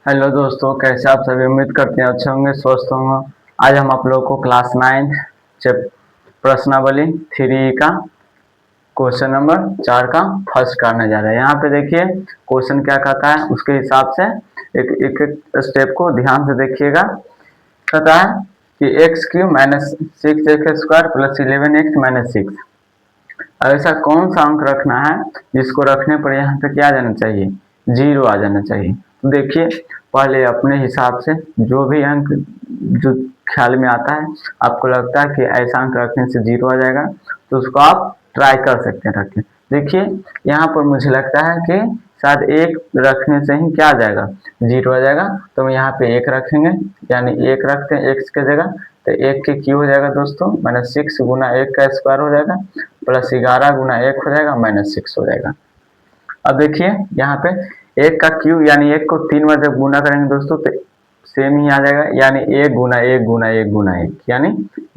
Hello दोस्तों, कैसे आप सभी। उम्मीद करते हैं अच्छे होंगे, स्वस्थ होंगे। आज हम आप लोगों को क्लास 9 प्रश्नावली 3 का क्वेश्चन नंबर 4 का फर्स्ट करने जा रहे हैं। यहाँ पे देखिए क्वेश्चन क्या कहता है, उसके हिसाब से एक स्टेप को ध्यान से देखिएगा। कहता है कि x Q minus 6x² plus 11x-6। ऐसा कौन सा अंक रखना है जिसको रखने पर यहाँ पे क्या आ जाना चाहिए, 0 आ जाना चाहिए। तो देखिए पहले अपने हिसाब से जो भी अंक जो ख्याल में आता है, आपको लगता है कि ऐसा अंक रखने से 0 आ जाएगा, तो उसको आप ट्राई कर सकते हैं रखें। देखिए यहाँ पर मुझे लगता है कि शायद 1 रखने से ही क्या आ जाएगा, 0 आ जाएगा। तो हम यहाँ पे 1 रखेंगे, यानी 1 रखते हैं एक्स की जगह। तो 1 के क्यू हो जाएगा दोस्तों, माइनस 6 गुना 1 का स्क्वायर हो जाएगा, प्लस 11 गुना 1 हो जाएगा, माइनस 6 हो जाएगा। अब देखिए यहाँ पे 1 का क्यू यानी 1 को 3 बार जब गुना करेंगे दोस्तों तो सेम ही आ जाएगा, यानी 1 गुना 1 गुना 1 गुना 1 यानी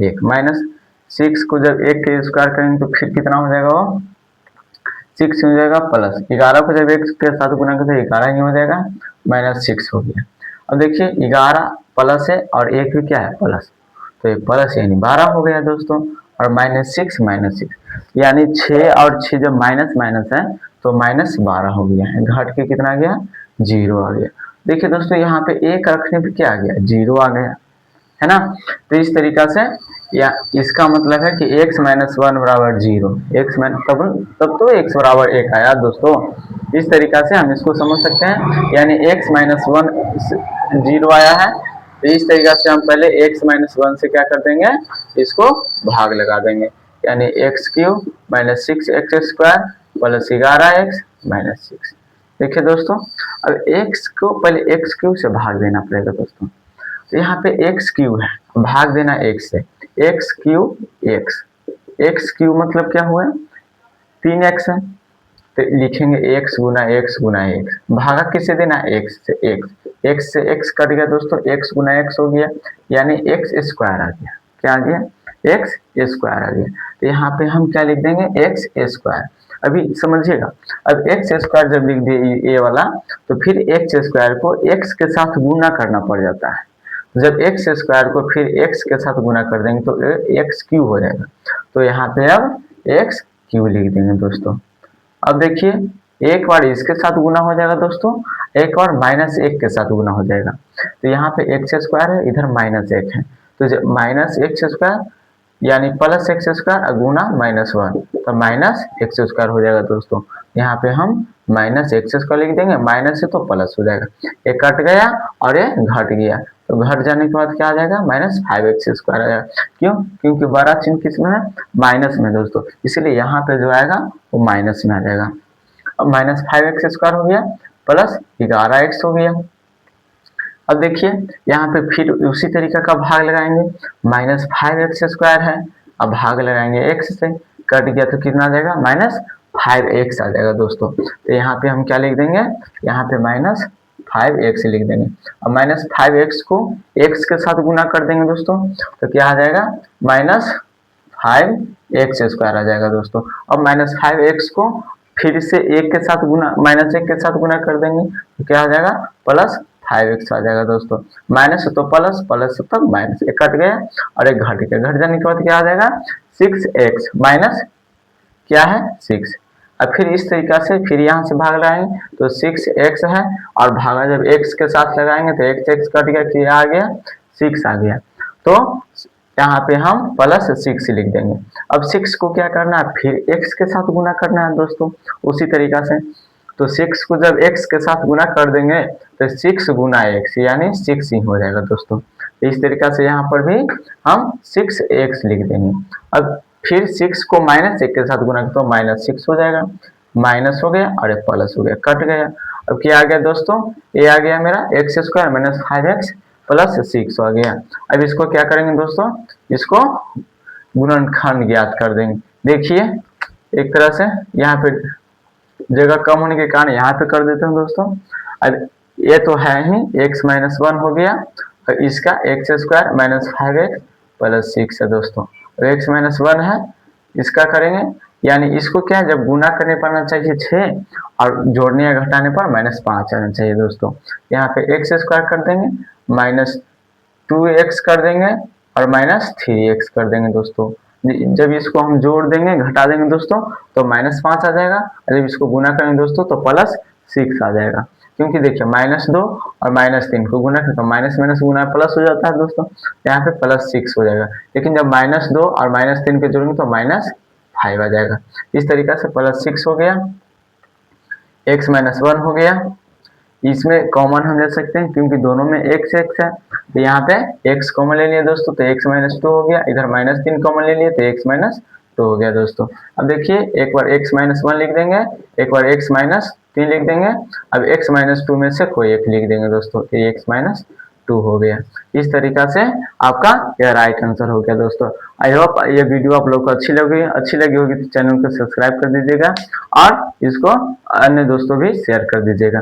1, माइनस 6 को जब 1 के स्क्वायर करेंगे तो फिर कितना हो जाएगा, वो 6 हो जाएगा, प्लस 11 को जब 1 के साथ गुना करते 11 ही हो जाएगा, माइनस 6 हो गया। अब देखिए 11 प्लस है और 1 भी क्या है, प्लस, तो ये प्लस यानी 12 हो गया दोस्तों। और माइनस 6 यानी 6 और 6 जब माइनस माइनस है तो माइनस 12 हो गया है, घट के कितना आ गया, 0 आ गया। देखिए दोस्तों यहाँ पे 1 रखने पे क्या आ गया, 0 आ गया, है ना। तो इस तरीका से या इसका मतलब है कि x माइनस 1 बराबर 0, एक्स माइनस तब तो x बराबर 1 आया दोस्तों। इस तरीका से हम इसको समझ सकते हैं, यानी x माइनस 1 0 आया है। तो इस तरीका से हम पहले x माइनस 1 से क्या कर देंगे, इसको भाग लगा देंगे, यानी x cube minus 6x² plus 11x minus 6। देखिए दोस्तों अब x को पहले x क्यूब से भाग देना पड़ेगा दोस्तों। तो यहाँ पे एक्स क्यू है, भाग देना एक्स से, x Q x, x Q मतलब क्या हुआ, 3x है। तो लिखेंगे एक्स गुना एक्स गुना एक्स, भागा किसे देना, एक्स से एक्स, एक्स से एक्स कट गया दोस्तों, एक्स गुना एक्स हो गया, यानी एक्स स्क्वायर आ गया। क्या आ गया, एक्स स्क्वायर आ गया। तो यहाँ पे हम क्या लिख देंगे, एक्स स्क्वायर। अभी समझिएगा, अब एक्स स्क्वायर जब लिख दिए ये वाला, तो फिर एक्स स्क्वायर को एक्स के साथ गुना करना पड़ जाता है। जब एक्स स्क्वायर को फिर एक्स के साथ गुना कर देंगे तो एक्स क्यू हो जाएगा। तो यहाँ पे अब एक्स क्यू लिख देंगे दोस्तों। अब देखिए एक बार इसके साथ गुना हो जाएगा दोस्तों, एक बार माइनस 1 के साथ गुना हो जाएगा। तो यहाँ पे एक्स स्क्वायर है, इधर माइनस 1 है, तो जब माइनस एक्स स्क्वायर यानी प्लस एक्स स्क्वायर गुना -1, तो माइनस एक्स स्क्वायर हो जाएगा दोस्तों। यहाँ पे हम माइनस एक्स स्क्वायर लिख देंगे, माइनस से तो प्लस हो जाएगा, एक कट गया और ये घट गया, तो घट जाने के बाद क्या आ जाएगा, -5x² आ जाएगा। क्यों, क्योंकि बड़ा चिन्ह किस में है, माइनस में दोस्तों, इसीलिए यहाँ पे जो आएगा वो माइनस में आ जाएगा। अब -5x² हो गया प्लस 11x हो गया। अब देखिए यहाँ पे फिर उसी तरीका का भाग लगाएंगे, -5x² है, अब भाग लगाएंगे x से, कट गया तो कितना आ जाएगा, -5x आ जाएगा दोस्तों। तो यहाँ पे हम क्या लिख देंगे, यहाँ पे -5x लिख देंगे। अब -5x को x के साथ गुना कर देंगे दोस्तों, तो क्या आ जाएगा, -5x² आ जाएगा दोस्तों। अब -5x को फिर से 1 के साथ गुना, -1 के साथ गुना कर देंगे, तो क्या आ जाएगा, +5x आ जाएगा दोस्तों। माइनस तो प्लस, प्लस तक माइनस, एक कट गया और एक घट गया, घट जाने के बाद क्या आ जाएगा, 6x माइनस क्या है, 6। अब फिर इस तरीका से फिर यहाँ से भाग लगाएंगे तो 6x है, और भागा जब x के साथ लगाएंगे तो x कट गया, क्या आ गया, 6 आ गया। तो यहाँ पे हम +6 लिख देंगे। अब 6 को क्या करना है, फिर x के साथ गुना करना है दोस्तों, उसी तरीका से। तो 6 को जब x के साथ गुना कर देंगे तो 6 गुना x यानी 6 ही हो जाएगा दोस्तों। इस तरीका से यहाँ पर भी हम 6x लिख देंगे। अब फिर 6 को -1 के साथ गुना तो -6 हो जाएगा, माइनस हो गया और एक प्लस हो गया, कट गया। अब क्या आ गया दोस्तों, ये आ गया मेरा x² -5x प्लस 6 आ गया। अब इसको क्या करेंगे दोस्तों, इसको गुणनखंड ज्ञात कर देंगे। देखिए एक तरह से यहाँ पे जगह कम होने के कारण यहाँ पे कर देते हैं दोस्तों। अब ये तो है ही x - 1 हो गया, और इसका x² -5x प्लस 6 है दोस्तों। x - 1 है, इसका करेंगे यानी इसको क्या है, जब गुना करने पर आना चाहिए 6 और जोड़ने या घटाने पर -5 आना चाहिए दोस्तों। यहाँ पे एक्स स्क्वायर कर देंगे, -2x कर देंगे और -3x कर देंगे दोस्तों। जब इसको हम जोड़ देंगे घटा देंगे दोस्तों तो -5 आ जाएगा, और जब इसको गुना करेंगे दोस्तों तो +6 आ जाएगा। क्योंकि देखिए -2 और -3 को गुना करके माइनस माइनस गुना प्लस हो जाता है दोस्तों, यहाँ पे +6 हो जाएगा। लेकिन जब -2 और -3 के जोड़ेंगे तो -5 आ जाएगा। इस तरीके से +6 हो गया, x - 1 हो गया। इसमें कॉमन हम ले सकते हैं क्योंकि दोनों में x x है, तो यहाँ पे x कॉमन ले लिए दोस्तों तो x - 2 हो गया। इधर -3 कॉमन ले लिए तो x - 2 हो गया दोस्तों। अब देखिए एक बार x - 1 लिख देंगे, एक बार x - 3 लिख देंगे, अब x - 2 में से कोई एक लिख देंगे दोस्तों, तो ये x - 2 हो गया। इस तरीका से आपका यह राइट आंसर हो गया दोस्तों। आई होप ये वीडियो आप लोग को अच्छी लगी होगी तो चैनल को सब्सक्राइब कर दीजिएगा और इसको अन्य दोस्तों भी शेयर कर दीजिएगा।